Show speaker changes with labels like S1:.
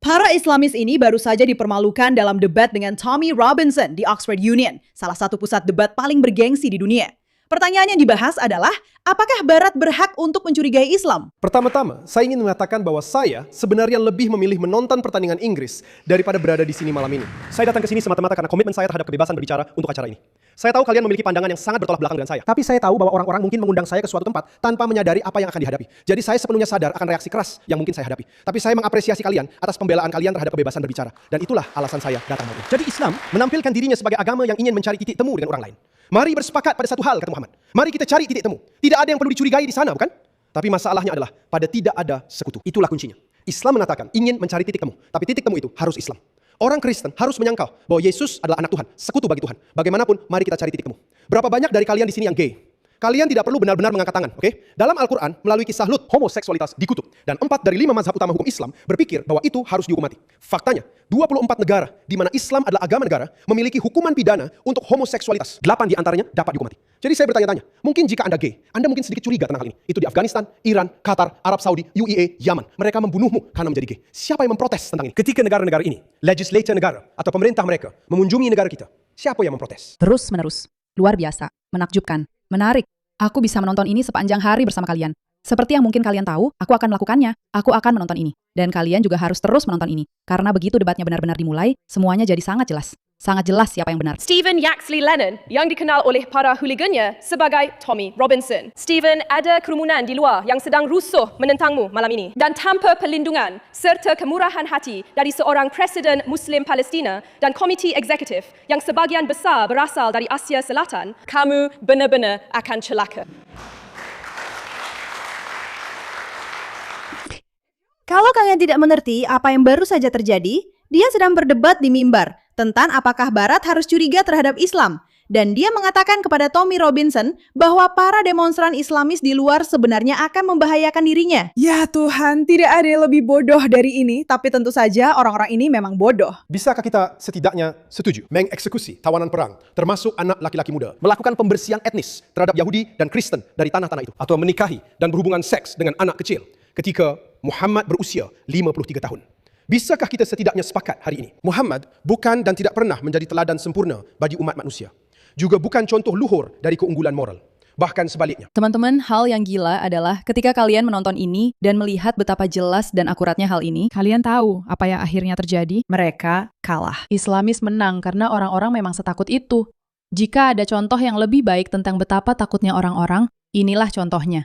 S1: Para Islamis ini baru saja dipermalukan dalam debat dengan Tommy Robinson di Oxford Union, salah satu pusat debat paling bergengsi di dunia. Pertanyaan yang dibahas adalah, apakah Barat berhak untuk mencurigai Islam?
S2: Pertama-tama, saya ingin mengatakan bahwa saya sebenarnya lebih memilih menonton pertandingan Inggris daripada berada di sini malam ini. Saya datang ke sini semata-mata karena komitmen saya terhadap kebebasan berbicara untuk acara ini. Saya tahu kalian memiliki pandangan yang sangat bertolak belakang dengan saya. Tapi saya tahu bahwa orang-orang mungkin mengundang saya ke suatu tempat tanpa menyadari apa yang akan dihadapi. Jadi saya sepenuhnya sadar akan reaksi keras yang mungkin saya hadapi. Tapi saya mengapresiasi kalian atas pembelaan kalian terhadap kebebasan berbicara. Dan itulah alasan saya datang malam ini. Jadi Islam menampilkan dirinya sebagai agama yang ingin mencari titik temu dengan orang lain. Mari bersepakat pada satu hal, kata Muhammad. Mari kita cari titik temu. Tidak ada yang perlu dicurigai di sana, bukan? Tapi masalahnya adalah pada tidak ada sekutu. Itulah kuncinya. Islam mengatakan ingin mencari titik temu. Tapi titik temu itu harus Islam. Orang Kristen harus menyangkal bahwa Yesus adalah anak Tuhan, sekutu bagi Tuhan. Bagaimanapun, mari kita cari titik temu. Berapa banyak dari kalian di sini yang gay? Kalian tidak perlu benar-benar mengangkat tangan, oke? Dalam Al-Quran, melalui kisah Lut, homoseksualitas dikutuk. Dan 4 dari 5 mazhab utama hukum Islam berpikir bahwa itu harus dihukum mati. Faktanya, 24 negara di mana Islam adalah agama negara memiliki hukuman pidana untuk homoseksualitas. 8 di antaranya dapat dihukum mati. Jadi saya bertanya-tanya, mungkin jika Anda gay, Anda mungkin sedikit curiga tentang hal ini. Itu di Afghanistan, Iran, Qatar, Arab Saudi, UAE, Yaman. Mereka membunuhmu karena menjadi gay. Siapa yang memprotes tentang ini? Ketika negara-negara ini, legislator negara atau pemerintah mereka mengunjungi negara kita, siapa yang memprotes?
S3: Terus-menerus. Luar biasa. Menakjubkan. Menarik. Aku bisa menonton ini sepanjang hari bersama kalian. Seperti yang mungkin kalian tahu, aku akan melakukannya. Aku akan menonton ini. Dan kalian juga harus terus menonton ini. Karena begitu debatnya benar-benar dimulai, semuanya jadi sangat jelas. Sangat jelas siapa yang benar.
S4: Stephen Yaxley Lennon yang dikenal oleh para hooligannya sebagai Tommy Robinson. Stephen, ada kerumunan di luar yang sedang rusuh menentangmu malam ini. Dan tanpa perlindungan serta kemurahan hati dari seorang Presiden Muslim Palestina dan komiti eksekutif yang sebagian besar berasal dari Asia Selatan, kamu benar-benar akan celaka.
S1: Kalau kalian tidak mengerti apa yang baru saja terjadi, dia sedang berdebat di mimbar tentang apakah Barat harus curiga terhadap Islam. Dan dia mengatakan kepada Tommy Robinson bahwa para demonstran Islamis di luar sebenarnya akan membahayakan dirinya.
S5: Ya Tuhan, tidak ada yang lebih bodoh dari ini, tapi tentu saja orang-orang ini memang bodoh.
S2: Bisakah kita setidaknya setuju mengeksekusi tawanan perang, termasuk anak laki-laki muda, melakukan pembersihan etnis terhadap Yahudi dan Kristen dari tanah-tanah itu, atau menikahi dan berhubungan seks dengan anak kecil ketika Muhammad berusia 53 tahun? Bisakah kita setidaknya sepakat hari ini? Muhammad bukan dan tidak pernah menjadi teladan sempurna bagi umat manusia. Juga bukan contoh luhur dari keunggulan moral. Bahkan sebaliknya.
S3: Teman-teman, hal yang gila adalah ketika kalian menonton ini dan melihat betapa jelas dan akuratnya hal ini, kalian tahu apa yang akhirnya terjadi?
S1: Mereka kalah.
S3: Islamis menang karena orang-orang memang setakut itu. Jika ada contoh yang lebih baik tentang betapa takutnya orang-orang, inilah contohnya.